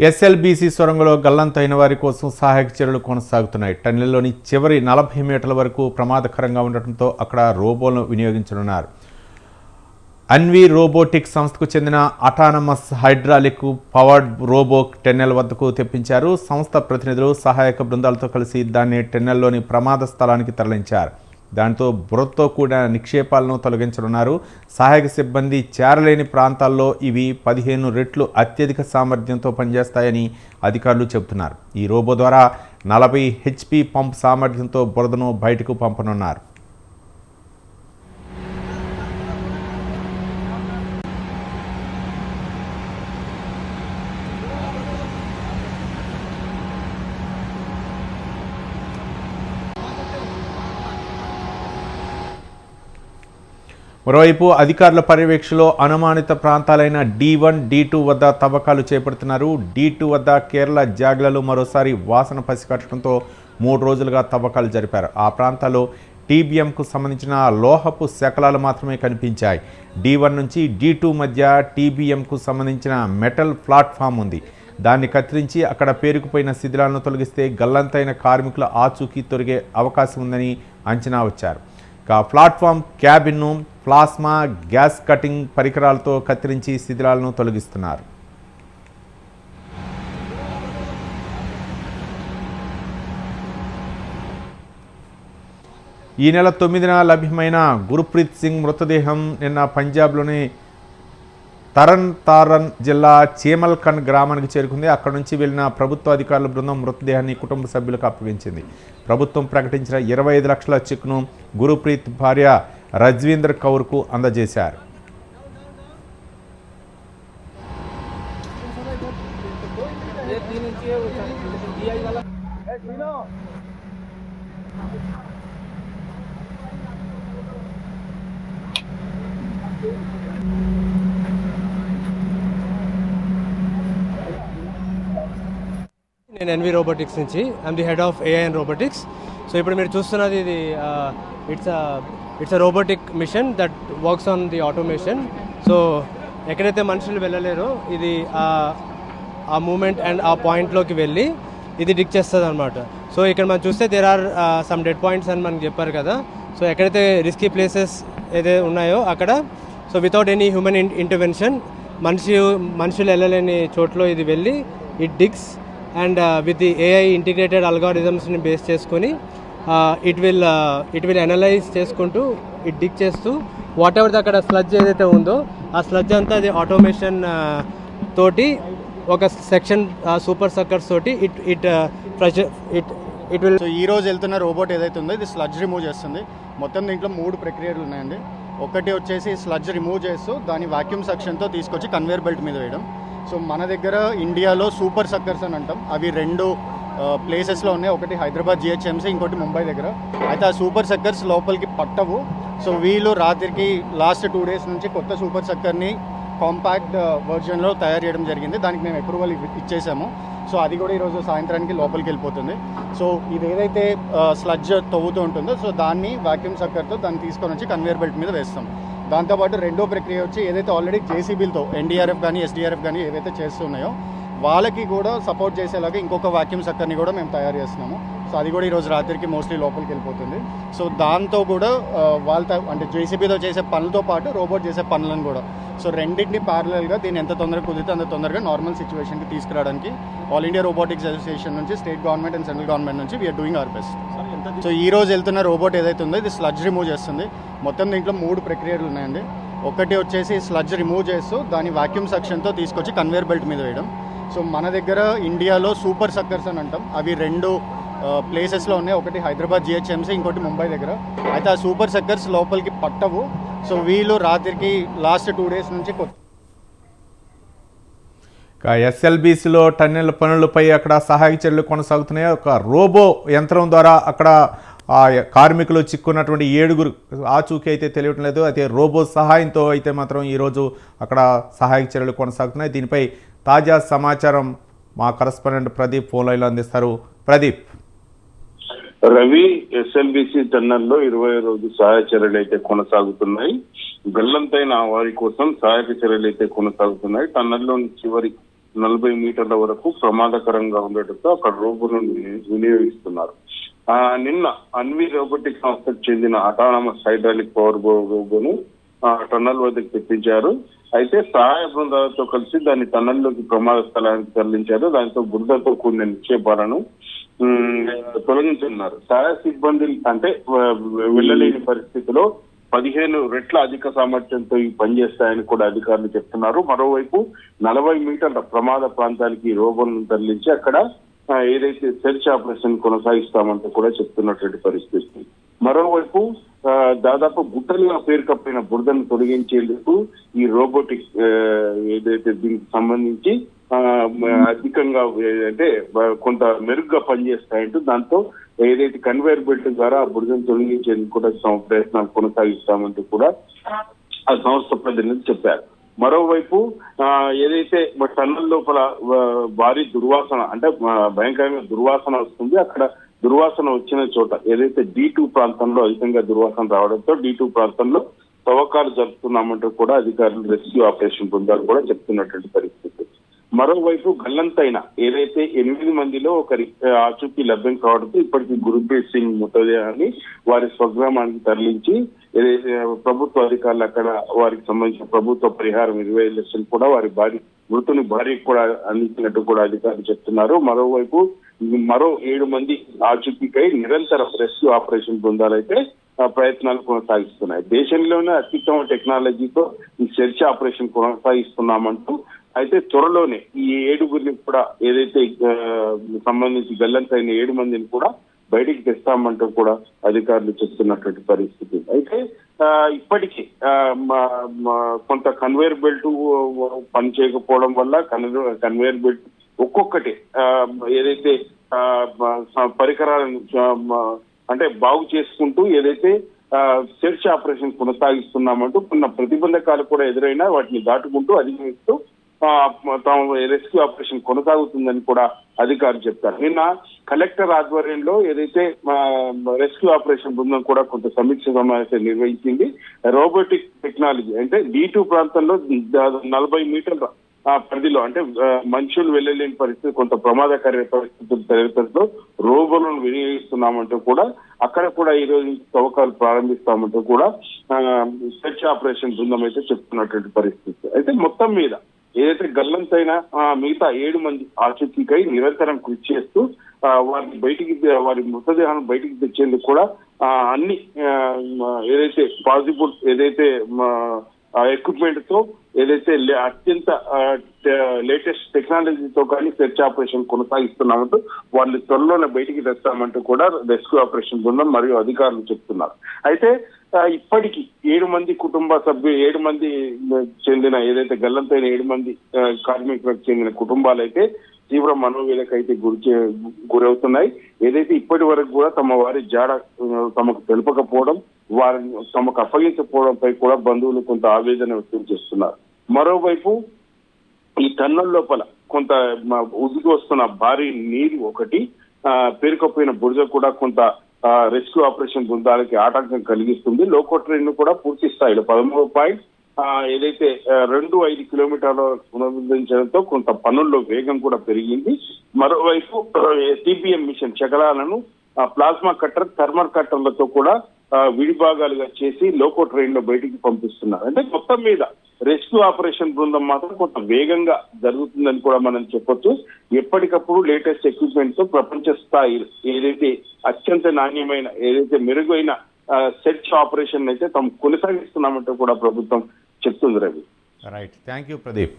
SLBC సొరంగంలో గల్లంతైన వారి కోసం సహాయక చర్యలు కొనసాగుతున్నాయి. టన్నెల్లోని చివరి 40 మీటర్ల వరకు ప్రమాదకరంగా ఉండటంతో అక్కడ రోబోలను వినియోగించనున్నారు. అన్వీ రోబోటిక్స్ సంస్థకు చెందిన autonomous hydraulic powered robo tunnel వద్దకు తెప్పించారు. సంస్థ ప్రతినిధులు సహాయక బృందాలతో కలిసి దాన్ని టన్నెల్లోని ప్రమాద స్థలానికి తరలించారు. దాంతో బురదతో కూడిన నిక్షేపాలను తొలగించనున్నారు. సహాయక సిబ్బంది చేరలేని ప్రాంతాల్లో ఇవి 15 రెట్లు అత్యధిక సామర్థ్యంతో పనిచేస్తాయని అధికారులు చెబుతున్నారు. ఈ రోబో ద్వారా 40 HP పంప్ సామర్థ్యంతో బురదను బయటకు పంపనున్నారు. మరోవైపు అధికారుల పర్యవేక్షణలో అనుమానిత ప్రాంతాలైన D1, D2 వద్ద తవ్వకాలు చేపడుతున్నారు. D2 వద్ద కేరళ జాగ్లలో మరోసారి వాసన పసిగట్టడంతో 3 రోజులుగా తవ్వకాలు జరిపారు. ఆ ప్రాంతాల్లో TBMకు సంబంధించిన లోహపు శకలాలు మాత్రమే కనిపించాయి. D1 నుంచి D2 మధ్య TBMకు సంబంధించిన మెటల్ ప్లాట్ఫామ్ ఉంది. దాన్ని కత్తిరించి అక్కడ పేరుకుపోయిన శిథిలాలను తొలగిస్తే గల్లంతైన కార్మికుల ఆచూకీ తొలగే అవకాశం ఉందని అంచనా వచ్చారు. ప్లాట్ఫామ్ క్యాబిన్ను ప్లాస్మా గ్యాస్ కటింగ్ పరికరాలతో కత్తిరించి శిథిలాలను తొలగిస్తున్నారు. ఈ నెల 9న లభ్యమైన గురుప్రీత్ సింగ్ మృతదేహం నిన్న పంజాబ్లోని తరన్ జిల్లా చేమల్ఖండ్ గ్రామానికి చేరుకుంది. అక్కడ నుంచి వెళ్లిన ప్రభుత్వ అధికారుల బృందం మృతదేహాన్ని కుటుంబ సభ్యులకు అప్పగించింది. ప్రభుత్వం ప్రకటించిన 25 లక్షల చెక్ను గురుప్రీత్ భార్య రజ్వీందర్ కౌర్కు అందజేశారు. నేను ఎన్వి రోబోటిక్స్ నుంచి I'm the head of AI and robotics. So ఇప్పుడు మీరు చూస్తున్నది ఇది it's a robotic machine that works on the automation. So ఎక్కడైతే మనుషులు వెళ్ళలేరో ఇది ఆ మూమెంట్ అండ్ ఆ పాయింట్లోకి వెళ్ళి ఇది డిక్ చేస్తుంది అనమాట. సో ఇక్కడ మనం చూస్తే there are some dead points అని మనకు చెప్పారు కదా. సో ఎక్కడైతే రిస్కీ ప్లేసెస్ ఏదైతే ఉన్నాయో అక్కడ so without any human intervention మనుషులు వెళ్ళలేని చోట్లో ఇది వెళ్ళి it digs and with the AI integrated అల్గారిథమ్స్ని బేస్ చేసుకొని ఇట్ విల్ అనలైజ్ చేసుకుంటూ ఇట్ డిక్ చేస్తూ వాట్ ఎవర్ అక్కడ స్లడ్జ్ ఏదైతే ఉందో ఆ స్లడ్జ్ అంతా అది ఆటోమేషన్ తోటి ఒక సెక్షన్ సూపర్ సక్కర్స్ తోటి ఇట్ విల్. సో ఈ రోజు వెళ్తున్న రోబోట్ ఏదైతే ఉందో ఇది స్లడ్జ్ రిమూవ్ చేస్తుంది. మొత్తం దీంట్లో 3 ప్రక్రియలు ఉన్నాయండి. ఒకటి వచ్చేసి స్లడ్జ్ రిమూవ్ చేస్తూ దాని వాక్యూమ్ సక్షన్తో తీసుకొచ్చి కన్వేయర్ బెల్ట్ మీద వేయడం. సో మన దగ్గర ఇండియాలో సూపర్ సక్కర్స్ అని అంటాం. అవి 2 ప్లేసెస్లో ఉన్నాయి. ఒకటి హైదరాబాద్ GHMC, ఇంకోటి ముంబై దగ్గర. అయితే ఆ సూపర్ సక్కర్స్ లోపలికి పట్టవు. సో వీళ్ళు రాత్రికి లాస్ట్ 2 డేస్ నుంచి కొత్త సూపర్ సక్కర్ని కాంపాక్ట్ వర్జన్లో తయారు చేయడం జరిగింది. దానికి మేము అప్రూవల్ ఇచ్చేసాము. సో అది కూడా ఈరోజు సాయంత్రానికి లోపలికి వెళ్ళిపోతుంది. సో ఇది ఏదైతే స్లడ్జ్ తవ్వుతూ ఉంటుందో సో దాన్ని వాక్యూమ్ సక్కర్తో దాన్ని తీసుకొని వచ్చి కన్వేయర్ బెల్ట్ మీద వేస్తాం. దాంతోపాటు రెండో ప్రక్రియ వచ్చి ఏదైతే ఆల్రెడీ JCBలతో NDRF కానీ SDRF కానీ ఏవైతే చేస్తున్నాయో వాళ్ళకి కూడా సపోర్ట్ చేసేలాగా ఇంకొక వాక్యూమ్ సక్కర్ని కూడా మేము తయారు చేస్తున్నాము. సో అది కూడా ఈరోజు రాత్రికి మోస్ట్లీ లోపలికి వెళ్ళిపోతుంది. సో దాంతో కూడా వాళ్ళతో అంటే JCBతో చేసే పనులతో పాటు రోబోట్ చేసే పనులను కూడా సో రెండింటిని ప్యారలల్గా దీన్ని ఎంత తొందరగా కుదిరితే అంత తొందరగా నార్మల్ సిచ్యువేషన్కి తీసుకురావడానికి ఆల్ ఇండియా రోబోటిక్స్ అసోసియేషన్ నుంచి state government and central government నుంచి we are doing our best. So ఈ రోజు వెళ్తున్న రోబోట్ ఏదైతే ఉందో ఇది స్లడ్జ్ రిమూవ్ చేస్తుంది. మొత్తం దీంట్లో 3 ప్రక్రియలు ఉన్నాయండి. ఒకటి వచ్చేసి స్లడ్జ్ రిమూవ్ చేస్తూ దాని వాక్యూమ్ సక్షన్తో తీసుకొచ్చి కన్వేయర్ బెల్ట్ మీద వేయడం. సో మన దగ్గర ఇండియాలో సూపర్ సక్కర్స్ అని అంటాం. అవి 2 ప్లేసెస్లో ఉన్నాయి. ఒకటి హైదరాబాద్ GHMC, ఇంకోటి ముంబై దగ్గర. అయితే ఆ సూపర్ సక్కర్స్ లోపలికి పట్టవు. సో వీళ్ళు రాత్రికి లాస్ట్ 2 డేస్ నుంచి ఎస్ఎల్బీసీలో టన్నెల్ పనులపై అక్కడ సహాయక చర్యలు కొనసాగుతున్నాయి. ఒక రోబో యంత్రం ద్వారా అక్కడ కార్మికులు చిక్కున్నటువంటి 7 ఆచూకీ అయితే తెలియటం లేదు. అయితే రోబో సహాయంతో అయితే మాత్రం ఈరోజు అక్కడ సహాయక చర్యలు కొనసాగుతున్నాయి. దీనిపై తాజా సమాచారం మా కరెస్పాండెంట్ ప్రదీప్ ఫోన్ లైన్లో అందిస్తారు. ప్రదీప్. రవి, ఎస్ఎల్బీసీ టన్నెల్లో 20వ రోజు సహాయ చర్యలు అయితే కొనసాగుతున్నాయి. గల్లంతైన వారి కోసం సహాయక చర్యలు అయితే కొనసాగుతున్నాయి. టన్నెల్లోని చివరి 40 మీటర్ల వరకు ప్రమాదకరంగా ఉండటంతో అక్కడ రోబోలను వినియోగిస్తున్నారు. నిన్న అన్వి రోబోటిక్ సంస్థకు చెందిన అటానమస్ హైడ్రాలిక్ పవర్ రోబోను టన్నల్ వద్దకు తెప్పించారు. అయితే సహాయ బృందాలతో కలిసి దాన్ని టన్నల్లోకి ప్రమాద స్థలానికి తరలించారు. దాంతో బురదతో కూడిన నిక్షేపాలను తొలగించున్నారు. సహాయ సిబ్బంది అంటే వెళ్ళలేని పరిస్థితిలో 15 రెట్ల అధిక సామర్థ్యంతో ఇవి పనిచేస్తాయని కూడా అధికారులు చెప్తున్నారు. మరోవైపు 40 మీటర్ల ప్రమాద ప్రాంతానికి రోబోలను తరలించి అక్కడ ఏదైతే సెర్చ్ ఆపరేషన్ కొనసాగిస్తామంటూ కూడా చెప్తున్నటువంటి పరిస్థితి. మరోవైపు దాదాపు గుట్టలుగా పేరుకప్పిన బురదను తొలగించేందుకు ఈ రోబోటిక్ ఏదైతే దీనికి సంబంధించి అధికంగా అంటే కొంత మెరుగ్గా పనిచేస్తాయంటూ దాంతో ఏదైతే కన్వేయర్ బెల్ట్ ద్వారా ఆ బురదను తొలగించేందుకు కూడా ప్రయత్నాలు కొనసాగిస్తామంటూ కూడా ఆ సంస్థ ప్రతినిధులు చెప్పారు. మరోవైపు ఏదైతే టన్నల్ లోపల భారీ దుర్వాసన అంటే భయంకరంగా దుర్వాసన వస్తుంది. అక్కడ దుర్వాసన వచ్చిన చోట ఏదైతే D2 ప్రాంతంలో అధికంగా దుర్వాసన రావడంతో D2 ప్రాంతంలో తవ్వకాలు జరుపుతున్నామంటూ కూడా అధికారులు రెస్క్యూ ఆపరేషన్ బృందాలు కూడా చెప్తున్నటువంటి పరిస్థితి. మరోవైపు గల్లంతైన ఏదైతే 8 మందిలో ఒకరి ఆచూకీ లభ్యం కావడంతో ఇప్పటికీ గురుప్రీత్ సింగ్ మృతదేహాన్ని వారి స్వగ్రామానికి తరలించి ఏదైతే ప్రభుత్వ అధికారులు అక్కడ వారికి సంబంధించిన ప్రభుత్వ పరిహారం 25 లక్షలు కూడా వారి మృతుని భార్యకు కూడా అందించినట్టు కూడా అధికారులు చెప్తున్నారు. మరోవైపు మరో 7 మంది ఆచూకీకై నిరంతర రెస్క్యూ ఆపరేషన్ బృందాలైతే ప్రయత్నాలు కొనసాగిస్తున్నాయి. దేశంలోనే అత్యుత్తమ టెక్నాలజీతో ఈ సెర్చ్ ఆపరేషన్ కొనసాగిస్తున్నామంటూ అయితే త్వరలోనే ఈ 7గురిని కూడా ఏదైతే సంబంధించి గల్లంతైన 7 మందిని కూడా బయటికి తెస్తామంటూ కూడా అధికారులు చెప్తున్నటువంటి పరిస్థితి. అయితే ఇప్పటికీ కొంత కన్వేయర్ బెల్ట్ పని చేయకపోవడం వల్ల కన్వేయర్ బెల్ట్ ఒక్కొక్కటి ఏదైతే పరికరాలను అంటే బాగు చేసుకుంటూ ఏదైతే సెర్చ్ ఆపరేషన్ కొనసాగిస్తున్నామంటూ కొన్ని ప్రతిబంధకాలు కూడా ఎదురైనా వాటిని దాటుకుంటూ అధిగమిస్తూ తాము రెస్క్యూ ఆపరేషన్ కొనసాగుతుందని కూడా అధికారులు చెప్తారు. నిన్న కలెక్టర్ ఆధ్వర్యంలో ఏదైతే రెస్క్యూ ఆపరేషన్ బృందం కూడా కొంత సమీక్ష సమావేశం నిర్వహించింది. రోబోటిక్ టెక్నాలజీ అంటే D2 ప్రాంతంలో 40 మీటర్ల పరిధిలో అంటే మనుషులు వెళ్ళలేని పరిస్థితి కొంత ప్రమాదకర పరిస్థితులు తలెత్తడంతో రోబోలను వినియోగిస్తున్నామంటూ కూడా అక్కడ కూడా ఈ రోజు తవ్వకాలు ప్రారంభిస్తామంటూ కూడా సెర్చ్ ఆపరేషన్ బృందం అయితే చెప్తున్నటువంటి పరిస్థితి. అయితే మొత్తం మీద ఏదైతే గల్లంతైన మిగతా 7 మంది ఆచూకీకై నిరంతరం కృషి చేస్తూ వారి మృతదేహాన్ని బయటికి తెచ్చేందుకు కూడా అన్ని ఏదైతే పాసిబుల్ ఏదైతే ఎక్విప్మెంట్ తో ఏదైతే అత్యంత లేటెస్ట్ టెక్నాలజీతో కానీ సెర్చ్ ఆపరేషన్ కొనసాగిస్తున్నామంటూ వాళ్ళు త్వరలోనే బయటికి తెస్తామంటూ కూడా రెస్క్యూ ఆపరేషన్ బృందం మరియు అధికారులు చెప్తున్నారు. అయితే ఇప్పటికీ 7 మంది కుటుంబ సభ్యులు 7 మంది చెందిన ఏదైతే గల్లంతైన 7 మంది కార్మికులకు చెందిన కుటుంబాలు అయితే తీవ్ర మనోవేదకైతే గురవుతున్నాయి. ఏదైతే ఇప్పటి వరకు కూడా తమ వారి జాడ తమకు తెలుపకపోవడం వారిని తమకు అప్పగించకపోవడంపై కూడా బంధువులు కొంత ఆవేదన వ్యక్తం చేస్తున్నారు. మరోవైపు ఈ టన్నల్ లోపల కొంత ఉదిగి వస్తున్న భారీ నీరు ఒకటి పేరుకపోయిన బురద కూడా కొంత రెస్క్యూ ఆపరేషన్ బృందాలకి ఆటంకం కలిగిస్తుంది. లోకో ట్రైన్ కూడా పూర్తి స్థాయిలో 13 ఏదైతే 2-5 కిలోమీటర్ల పునరుద్ధరించడంతో కొంత పనుల్లో వేగం కూడా పెరిగింది. మరోవైపు TPM మిషన్ శకలాలను ప్లాస్మా కట్టర్ థర్మల్ కట్టర్లతో కూడా విడిభాగాలుగా చేసి లోకో ట్రైన్ లో బయటికి పంపిస్తున్నారు. అంటే మొత్తం మీద రెస్క్యూ ఆపరేషన్ బృందం మాత్రం కొంత వేగంగా జరుగుతుందని కూడా మనం చెప్పొచ్చు. ఎప్పటికప్పుడు లేటెస్ట్ ఎక్విప్మెంట్ తో ప్రపంచ స్థాయి ఏదైతే అత్యంత నాణ్యమైన ఏదైతే మెరుగైన సెర్చ్ ఆపరేషన్ అయితే తాము కొనసాగిస్తున్నామంటూ కూడా ప్రభుత్వం చెప్తుంది. Ravi right, thank you Pradeep.